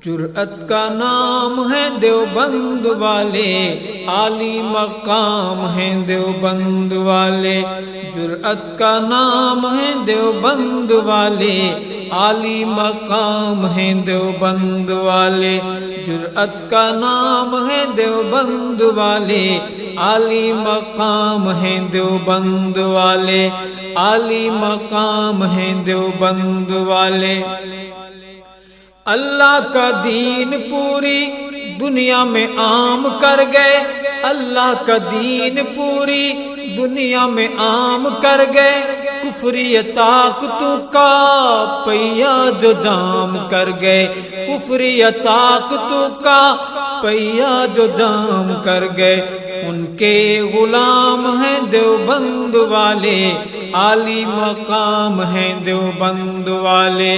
جرأت کا نام ہے دیوبند والے، عالی مقام ہیں دیوبند والے۔ جرأت کا نام ہے دیوبند والے، عالی مقام ہیں دیوبند والے۔ جرأت کا نام ہے دیوبند والے، عالی مقام ہیں دیوبند والے، عالی مقام ہیں دیوبند والے۔ اللہ کا دین پوری دنیا میں عام کر گئے، اللہ کا دین پوری دنیا میں عام کر گئے۔ کفری طاقتوں کا پہیا جو جام کر گئے، کفری طاقتوں کا پہیا جو جام کر گئے۔ ان کے غلام ہیں دیوبند والے، عالی مقام ہیں دیوبند والے۔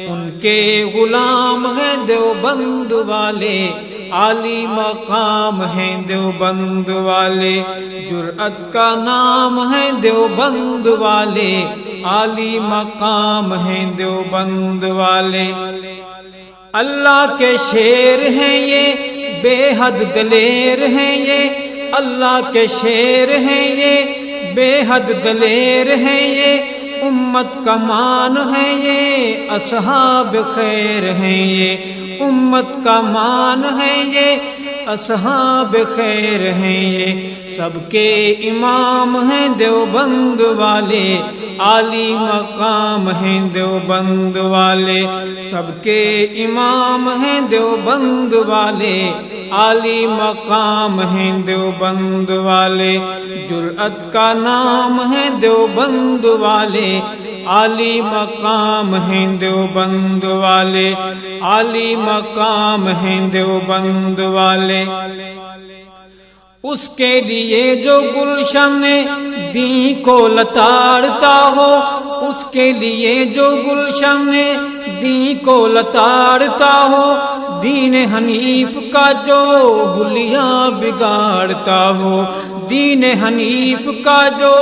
ان کے غلام ہیں دیوبند والے، عالی مقام ہیں دیوبند والے۔ جرأت کا نام ہے دیوبند والے، عالی مقام ہیں دیوبند والے۔ اللہ کے شیر ہیں یہ، بے حد دلیر ہیں یہ، اللہ کے شیر ہیں یہ، بے حد دلیر ہیں یہ۔ امت کا مان ہے یہ، اصحاب خیر ہیں یہ، امت کا مان ہے یہ، اصحاب خیر ہیں یہ۔ سب کے امام ہیں دیوبند والے، عالی مقام ہیں دیوبند والے۔ سب کے امام ہیں دیوبند والے، عالی مقام ہیں دیوبند والے۔ جرأت کا نام ہے دیوبند والے، عالی مقام ہیں دیوبند والے، عالی مقام ہیں دیوبند والے۔ اس کے لیے جو گلشن دین کو لتاڑتا ہو، اس کے لیے جو گلشن دین کو لتاڑتا ہو، دین حنیف کا جو حلیہ بگاڑتا ہو، دین حنیف کا جو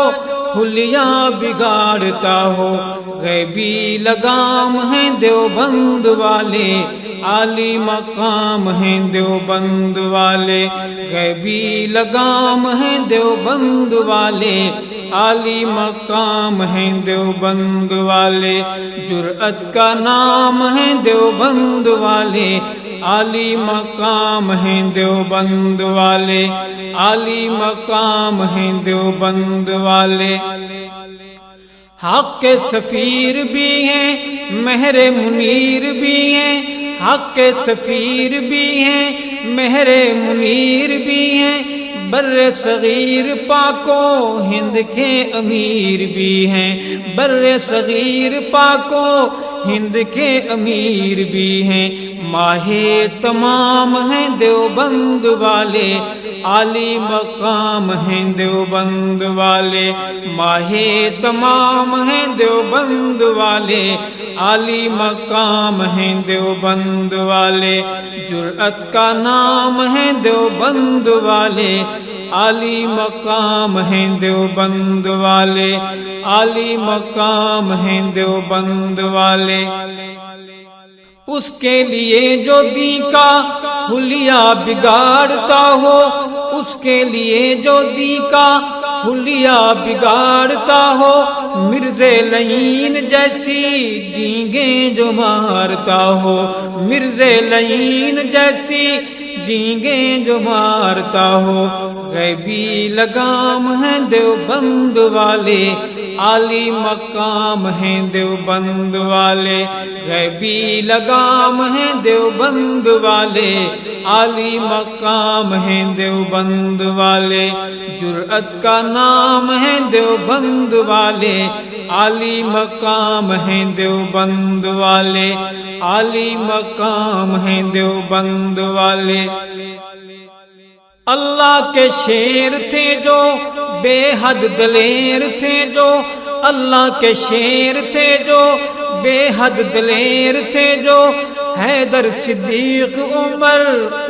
حلیہ بگاڑتا ہو۔ غیبی لگام ہیں دیوبند والے، عالی مقام ہیں دیوبند والے۔ غیبی لگام ہیں دیوبند والے، عالی مقام ہیں دیوبند والے۔ جرأت کا نام ہے دیوبند والے، عالی مقام ہیں دیوبند والے، عالی مقام ہیں دیوبند والے۔ حق کے سفیر بھی ہیں، مہر منیر بھی ہیں، حق کے سفیر بھی ہیں، مہر منیر بھی ہیں۔ بر صغیر پاک و ہند کے امیر بھی ہیں، بر صغیر پاک و ہند کے امیر بھی ہیں۔ ماہ تمام ہیں دیوبند والے، عالی مقام ہیں دیوبند والے۔ ماہ تمام ہیں دیوبند والے، عالی مقام ہیں دیوبند والے۔ جرأت کا نام ہے دیوبند والے، عالی مقام ہیں دیوبند والے، عالی مقام ہیں دیوبند والے۔ اس کے لیے جو دین کا حلیہ بگاڑتا ہو، اس کے لیے جو دین کا حلیہ بگاڑتا ہو، مرزا لعین جیسی ڈینگیں جو مارتا ہو، مرزا لعین جیسی ڈینگیں جو مارتا ہو۔ غیبی لگام ہیں دیوبند والے، عالی مقام ہیں دیوبند والے۔ غیبی لگام ہیں دیوبند والے، عالی مقام ہیں دیوبند والے۔ جرأت کا نام ہے دیوبند والے، عالی مقام ہیں دیوبند والے، عالی مقام ہیں دیوبند والے۔ اللہ کے شیر تھے جو، بے حد دلیر تھے جو، اللہ کے شیر تھے جو، بے حد دلیر تھے جو۔ حیدر صدیق عمر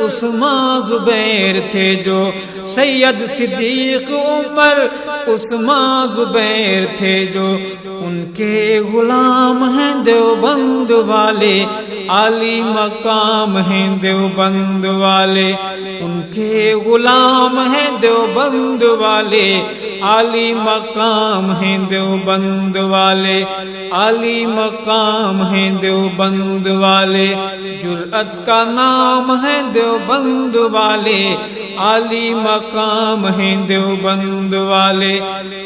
عثمان زبیر تھے جو، سید صدیق عمر عثمان زبیر تھے جو۔ ان کے غلام ہیں دیوبند والے، عالی مقام ہیں دیوبند والے، ان کے غلام ہیں دیوبند والے، عالی مقام ہیں دیوبند والے، عالی مقام ہیں دیوبند والے، جرأت کا نام ہے دیوبند والے، عالی مقام ہیں دیوبند والے،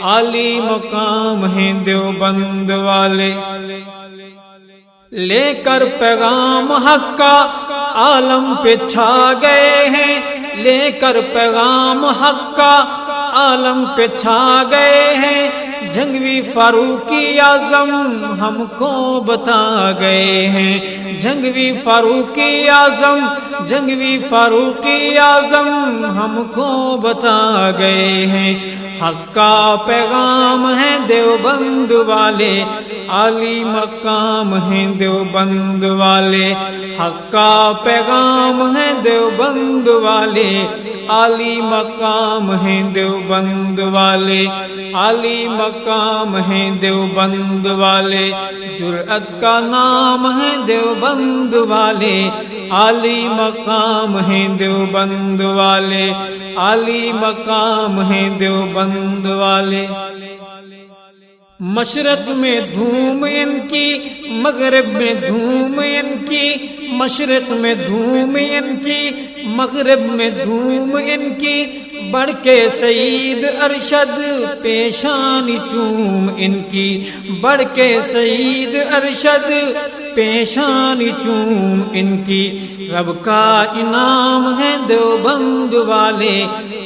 عالی مقام ہیں دیوبند والے۔ لے کر پیغام حق کا عالم پہ چھا گئے ہیں، لے کر پیغام حق کا عالم پہ چھا گئے ہیں، جنگوی فاروقی اعظم ہم کو بتا گئے ہیں، جنگوی فاروقی اعظم، جنگوی فاروقی اعظم ہم کو بتا گئے ہیں، حق کا پیغام ہے دیوبند والے، عالی مقام ہیں دیوبند والے، حق کا پیغام ہے دیوبند والے، عالی مقام ہیں دیوبند والے، عالی مقام ہیں دیوبند والے، جرأت کا نام ہے دیوبند والے، عالی مقام ہیں دیوبند والے، عالی مقام ہیں دیوبند والے۔ مشرق میں دھوم ان کی، مغرب میں دھوم ان کی، مشرق میں دھوم ان کی، مغرب میں دھوم ان کی، بڑھ کے سعید ارشد پیشانی چوم ان کی، بڑھ کے سعید ارشد پیشانی چوم ان کی، رب کا انعام ہے دیوبند والے،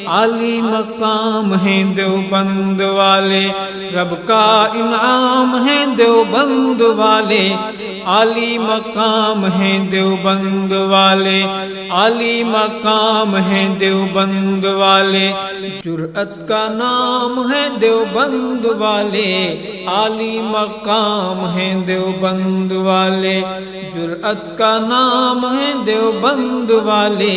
عالی مقام ہیں دیوبند والے، رب کا انعام ہے دیوبند والے، عالی مقام ہیں دیوبند والے، عالی مقام ہیں دیوبند والے، جرأت کا نام ہے دیوبند والے، عالی مقام ہیں دیوبند والے، جرأت کا نام ہے دیوبند والے،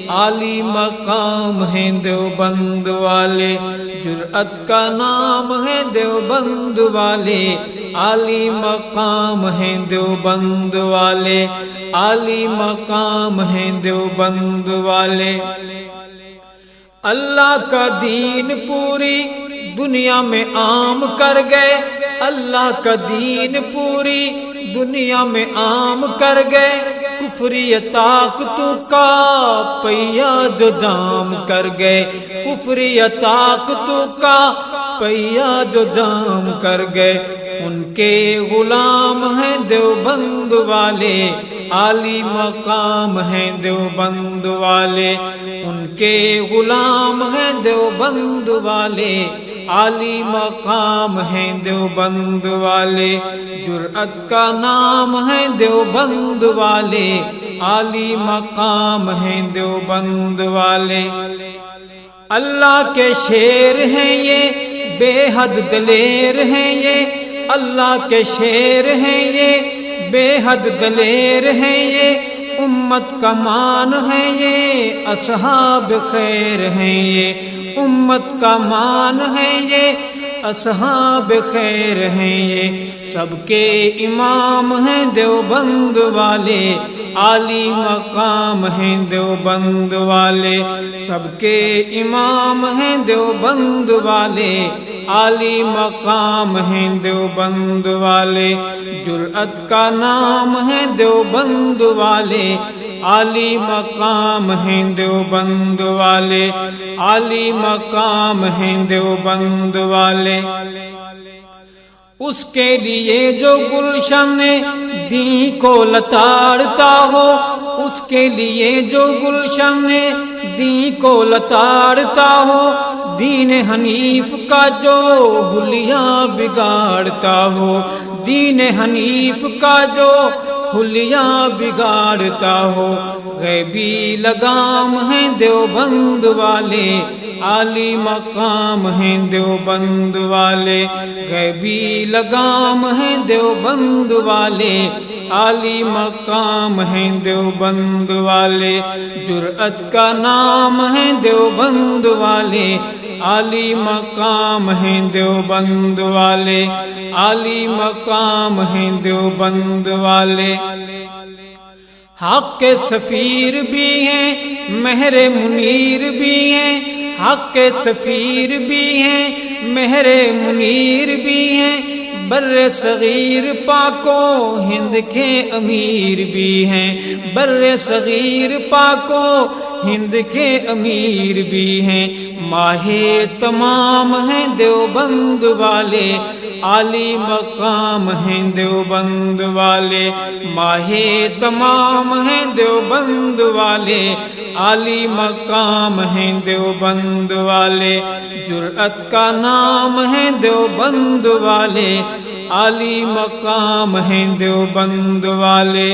عالی مقام ہیں دیوبند والے، جرأت کا نام ہے دیوبند والے، عالی مقام ہیں دیوبند والے، عالی مقام ہیں دیوبند والے۔ اللہ کا دین پوری دنیا میں عام کر گئے، اللہ کا دین پوری دنیا میں عام کر گئے، کفری طاقتوں کا پہیا جو جام کر گئے، کفری طاقتوں کا پہیا جو جام کر گئے، ان کے غلام ہیں دیوبند والے، عالی مقام ہیں دیوبند والے، ان کے غلام ہیں دیوبند والے، عالی مقام ہیں دیوبند والے، جرأت کا نام ہے دیوبند والے، عالی مقام ہیں دیوبند والے۔ اللہ کے شیر ہیں یہ، بے حد دلیر ہیں یہ، اللہ کے شیر ہیں یہ، بے حد دلیر ہیں یہ، امت کا مان ہے یہ، اصحاب خیر ہیں یہ، امت کا مان ہے یہ، اصحاب خیر ہیں یہ، سب کے امام ہیں دیوبند والے، عالی مقام ہیں دیوبند والے، سب کے امام ہیں دیوبند والے، عالی مقام ہیں دیوبند والے، جرأت کا نام ہے دیوبند والے، عالی مقام ہیں دیوبند والے، عالی مقام ہیں دیوبند والے۔ اس کے لیے جو گلشن دین کو لتاڑتا ہو، اس کے لیے جو گلشن دین کو لتاڑتا ہو، دین حنیف کا جو حلیہ بگاڑتا ہو، دین حنیف کا جو حلیہ بگاڑتا ہو، غیبی لگام ہیں دیوبند والے، عالی مقام ہیں دیوبند والے، غیبی لگام ہیں دیوبند والے، عالی مقام ہیں دیوبند والے، جرأت کا نام ہے دیوبند والے، عالی مقام ہیں دیوبند والے، عالی مقام ہیں دیوبند والے۔ حق کے سفیر بھی ہیں، مہر منیر بھی ہیں، حق کے سفیر بھی ہیں، مہر منیر بھی ہیں، بر صغیر پاکو ہند کے امیر بھی ہیں، بر صغیر پاکو ہند کے امیر بھی ہیں، ماہ تمام ہیں دیوبند والے، عالی مقام ہیں دیوبند والے، ماہ تمام ہیں دیوبند والے، عالی مقام ہیں دیوبند والے، جرأت کا نام ہے دیوبند والے، عالی مقام ہیں دیوبند والے،